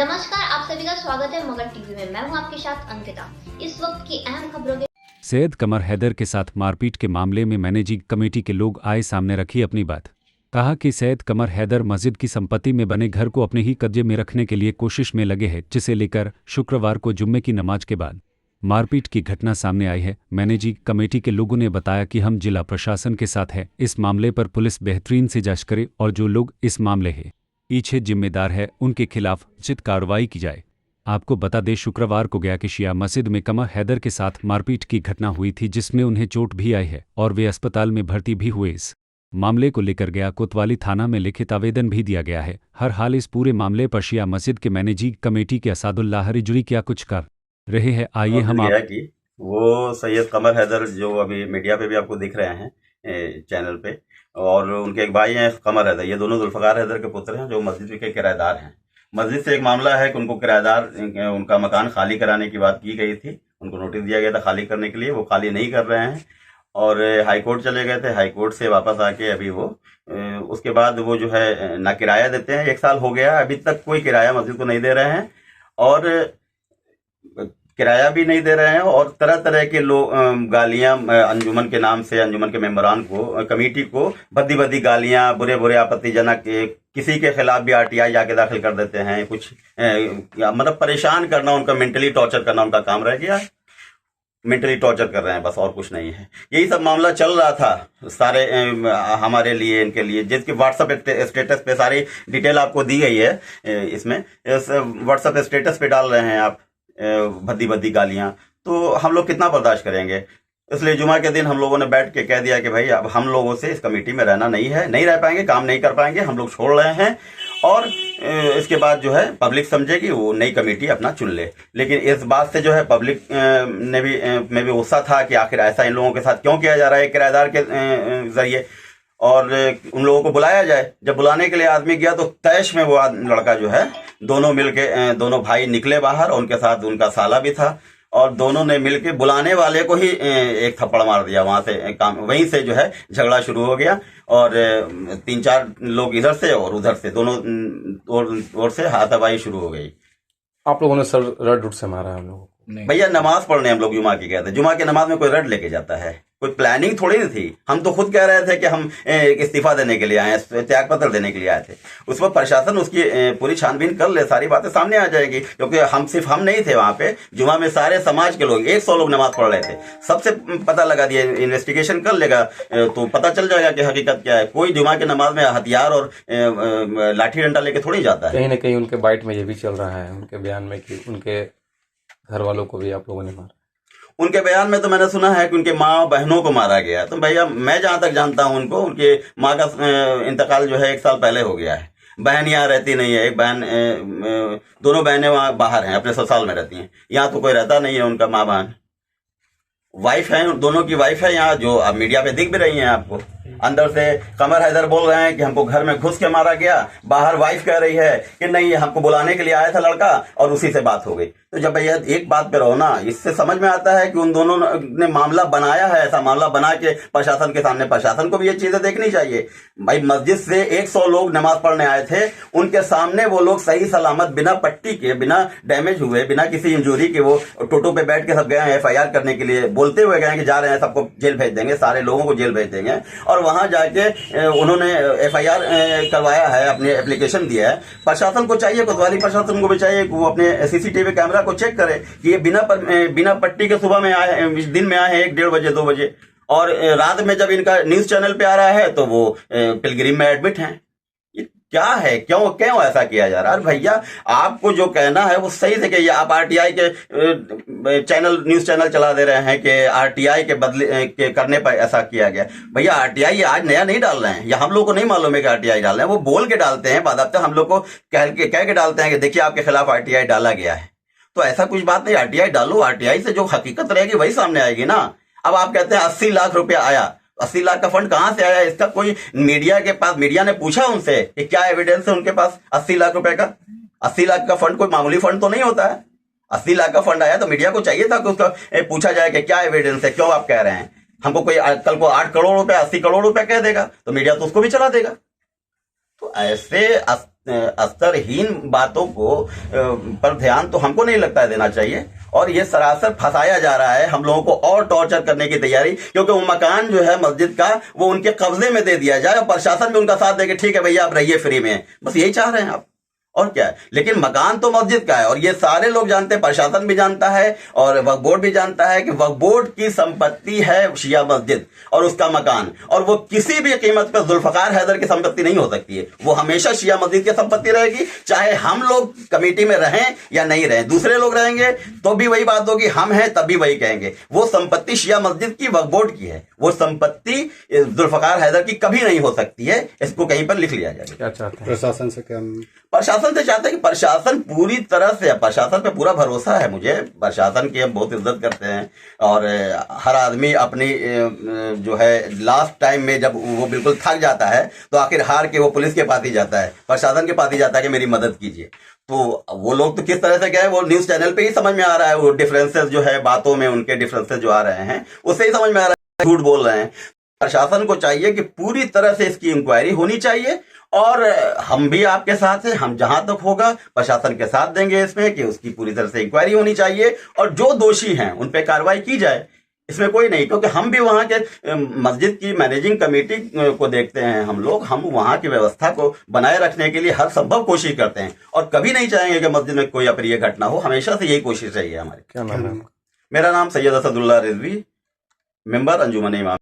नमस्कार, आप सभी का स्वागत है मगर टीवी में। मैं हूं आपके साथ अंकिता। इस वक्त की अहम खबरों के सैयद कमर हैदर के साथ मारपीट के मामले में मैनेजिंग कमेटी के लोग आए सामने रखी अपनी बात। कहा कि सैयद कमर हैदर मस्जिद की संपत्ति में बने घर को अपने ही कब्जे में रखने के लिए कोशिश में लगे हैं, जिसे लेकर शुक्रवार को जुम्मे की नमाज के बाद मारपीट की घटना सामने आई है। मैनेजिंग कमेटी के लोगों ने बताया कि हम जिला प्रशासन के साथ हैं, इस मामले पर पुलिस बेहतरीन से जांच करे और जो लोग इस मामले है पीछे जिम्मेदार है उनके खिलाफ उचित कार्रवाई की जाए। आपको बता दें, शुक्रवार को गया कि शिया मस्जिद में कमर हैदर के साथ मारपीट की घटना हुई थी, जिसमें उन्हें चोट भी आई है और वे अस्पताल में भर्ती भी हुए। इस मामले को लेकर गया कोतवाली थाना में लिखित आवेदन भी दिया गया है। हर हाल इस पूरे मामले पर शिया मस्जिद के मैनेजिंग कमेटी के असादुल्लाह रिजवी क्या कुछ कर रहे हैं, आइए हम यह है कि वो सैयद कमर हैदर जो अभी मीडिया पे भी आपको दिख रहे हैं चैनल पे, और उनके एक भाई हैं कमर हैदर, ये दोनों जुल्फकार हैदर के पुत्र हैं जो मस्जिद के किराएदार हैं। मस्जिद से एक मामला है कि उनको किराएदार उनका मकान खाली कराने की बात की गई थी, उनको नोटिस दिया गया था खाली करने के लिए, वो खाली नहीं कर रहे हैं और हाईकोर्ट चले गए थे। हाईकोर्ट से वापस आके अभी वो उसके बाद वो जो है ना किराया देते हैं, 1 साल हो गया अभी तक कोई किराया मस्जिद को नहीं दे रहे हैं और किराया भी नहीं दे रहे हैं और तरह तरह के लोग गालियां अंजुमन के नाम से, अंजुमन के मेंबरान को, कमेटी को भद्दी भद्दी गालियां, बुरे बुरे आपत्तिजनक, किसी के खिलाफ भी आरटीआई जाके दाखिल कर देते हैं। कुछ मतलब परेशान करना, उनका मेंटली टॉर्चर करना उनका काम रह गया। मेंटली टॉर्चर कर रहे हैं, बस और कुछ नहीं है। यही सब मामला चल रहा था सारे हमारे लिए, इनके लिए, जिसकी व्हाट्सएप स्टेटस पे सारी डिटेल आपको दी गई है। इसमें इस व्हाट्सएप स्टेटस पे डाल रहे हैं आप भद्दी भद्दी गालियां, तो हम लोग कितना बर्दाश्त करेंगे। इसलिए जुमा के दिन हम लोगों ने बैठ के कह दिया कि भाई अब हम लोगों से इस कमेटी में रहना नहीं है, नहीं रह पाएंगे, काम नहीं कर पाएंगे, हम लोग छोड़ रहे हैं। और इसके बाद जो है पब्लिक समझेगी, वो नई कमेटी अपना चुन ले। लेकिन इस बात से जो है पब्लिक ने भी में भी गुस्सा था कि आखिर ऐसा इन लोगों के साथ क्यों किया जा रहा है किराएदार के जरिए, और उन लोगों को बुलाया जाए। जब बुलाने के लिए आदमी गया तो तैश में वो लड़का जो है, दोनों मिलके, दोनों भाई निकले बाहर, उनके साथ उनका साला भी था, और दोनों ने मिलके बुलाने वाले को ही एक थप्पड़ मार दिया। वहां से काम, वहीं से जो है झगड़ा शुरू हो गया और 3-4 लोग इधर से और उधर से, दोनों ओर से हाथापाई शुरू हो गई। आप लोगों ने सर रड उठ से मारा हम लोगों को? भैया नमाज पढ़ने हम लोग जुमा की गए थे। जुमा की नमाज में कोई रड लेके जाता है? कोई प्लानिंग थोड़ी नहीं थी। हम तो खुद कह रहे थे कि हम इस्तीफा देने के लिए आए हैं, त्याग पत्र देने के लिए आए थे। उस पर प्रशासन उसकी पूरी छानबीन कर ले, सारी बातें सामने आ जाएगी। क्योंकि हम सिर्फ हम नहीं थे वहां पे, जुमा में सारे समाज के लोग, 100 लोग नमाज पढ़ रहे थे। सबसे पता लगा दिया, इन्वेस्टिगेशन कर लेगा तो पता चल जाएगा कि हकीकत क्या है। कोई जुमा की नमाज में हथियार और लाठी डंडा लेके थोड़ी जाता है। कहीं ना कहीं उनके बाइट में ये भी चल रहा है, उनके बयान में, कि उनके घर वालों को भी आप लोगों ने मारा। उनके बयान में तो मैंने सुना है कि उनके माँ बहनों को मारा गया। तो भैया मैं जहां तक जानता हूं उनको, उनके माँ का इंतकाल जो है 1 साल पहले हो गया है। बहन यहाँ रहती नहीं है, एक बहन, दोनों बहनें वहां बाहर हैं, अपने ससुराल में रहती हैं। यहाँ तो कोई रहता नहीं है उनका माँ बहन। वाइफ है, दोनों की वाइफ है यहाँ, जो अब मीडिया पे दिख भी रही हैं आपको। अंदर से कमर हैदर बोल रहे हैं कि हमको घर में घुस के मारा गया, बाहर वाइफ कह रही है कि नहीं हमको बुलाने के लिए आया था लड़का और उसी से बात हो गई। तो जब भैया एक बात पे रहो ना, इससे समझ में आता है कि उन दोनों ने मामला बनाया है। ऐसा मामला बना के प्रशासन के सामने, प्रशासन को भी ये चीजें देखनी चाहिए। भाई मस्जिद से 100 लोग नमाज पढ़ने आए थे, उनके सामने वो लोग सही सलामत, बिना पट्टी के, बिना डैमेज हुए, बिना किसी इंजरी के, वो टोटो पे बैठ के सब गए हैं FIR करने के लिए, बोलते हुए गए कि जा रहे हैं, सबको जेल भेज देंगे, सारे लोगों को जेल भेज देंगे। और वहां जाके उन्होंने FIR करवाया है, अपने एप्लीकेशन दिया है। प्रशासन को चाहिए, कोतवाली प्रशासन को भी चाहिए कि वो अपने CCTV कैमरा को चेक करे कि ये बिना पट्टी के सुबह में आए, दिन में आए हैं 1-1:30 बजे, 2 बजे, और रात में जब इनका न्यूज चैनल पे आ रहा है तो वो पिलग्रिम में एडमिट हैं। ये क्या है? क्यों ऐसा किया जा रहा है? भैया आपको जो कहना है वो सही से कहिए। आप RTI के न्यूज चैनल चला दे रहे हैं कि RTI के बदले के करने पर ऐसा किया गया। भैया RTI ये आज नया नहीं डाल रहे हैं, या हम लोग को नहीं मालूम है कि RTI डाल रहे हैं। वो बोल के डालते हैं, बाकायदा हम लोग को कह के डालते हैं कि देखिए आपके खिलाफ RTI डाला गया है। तो ऐसा कुछ बात नहीं, RTI डालो, RTI से जो हकीकत रहेगी वही सामने आएगी ना। अब आप कहते हैं 80 लाख रुपया आया, 80 लाख का फंड कहां से आया? इसका कोई मीडिया के पास, मीडिया ने पूछा उनसे कि क्या एविडेंस है उनके पास 80 लाख रुपए का? 80 लाख का फंड कोई मामूली फंड तो नहीं होता है। 80 लाख का फंड आया तो मीडिया को चाहिए था कि उसका पूछा जाए कि क्या एविडेंस है, क्यों आप कह रहे हैं। हमको कोई कल को 8 करोड़ रुपए, 80 करोड़ रुपए कह देगा तो मीडिया तो उसको भी चला देगा। तो ऐसे स्तरहीन बातों को पर ध्यान तो हमको नहीं लगता है देना चाहिए। और ये सरासर फंसाया जा रहा है हम लोगों को और टॉर्चर करने की तैयारी, क्योंकि वो मकान जो है मस्जिद का वो उनके कब्जे में दे दिया जाए और प्रशासन भी उनका साथ देके ठीक है भैया आप रहिए फ्री में, बस यही चाह रहे हैं आप, और क्या है। लेकिन मकान तो मस्जिद का है और ये सारे लोग जानते हैं, प्रशासन भी जानता है और वक्फ बोर्ड भी जानता है कि वक्फ बोर्ड की संपत्ति है शिया मस्जिद और उसका मकान, और वो किसी भी कीमत पर जुल्फकार हैदर की संपत्ति नहीं हो सकती है। वो हमेशा शिया मस्जिद की संपत्ति रहेगी, चाहे हम लोग कमेटी में रहें या नहीं रहें। दूसरे लोग रहेंगे तो भी वही बात होगी, हम हैं तब भी वही कहेंगे। वो संपत्ति शिया मस्जिद की वक्फ बोर्ड की है, वो संपत्ति जुल्फकार हैदर की कभी नहीं हो सकती है। इसको कहीं पर लिख लिया जाए। क्या चाहते हैं प्रशासन से क्या? प्रशासन से चाहते हैं कि प्रशासन पूरी तरह से, प्रशासन पे पूरा भरोसा है मुझे, प्रशासन की हम बहुत इज्जत करते हैं और हर आदमी अपनी जो है लास्ट टाइम में जब वो बिल्कुल थक जाता है तो आखिर हार के वो पुलिस के पास ही जाता है, प्रशासन के पास ही जाता है कि मेरी मदद कीजिए। तो वो लोग तो किस तरह से गए वो न्यूज चैनल पे ही समझ में आ रहा है, वो डिफरेंसेस जो है बातों में उनके डिफरेंसेस जो आ रहे हैं उससे ही समझ में आ रहा है झूठ बोल रहे हैं। प्रशासन को चाहिए कि पूरी तरह से इसकी इंक्वायरी होनी चाहिए और हम भी आपके साथ हैं, हम जहां तक होगा प्रशासन के साथ देंगे इसमें कि उसकी पूरी तरह से इंक्वायरी होनी चाहिए और जो दोषी हैं उन पे कार्रवाई की जाए, इसमें कोई नहीं। क्योंकि हम भी वहां के मस्जिद की मैनेजिंग कमेटी को देखते हैं, हम वहां की व्यवस्था को बनाए रखने के लिए हर संभव कोशिश करते हैं और कभी नहीं चाहेंगे कि मस्जिद में कोई अप्रिय घटना हो, हमेशा से यही कोशिश रही है हमारी। क्या नाम है? मेरा नाम सैयद असदुल्लाह रिजवी, मेंबर अंजुमन इमाम।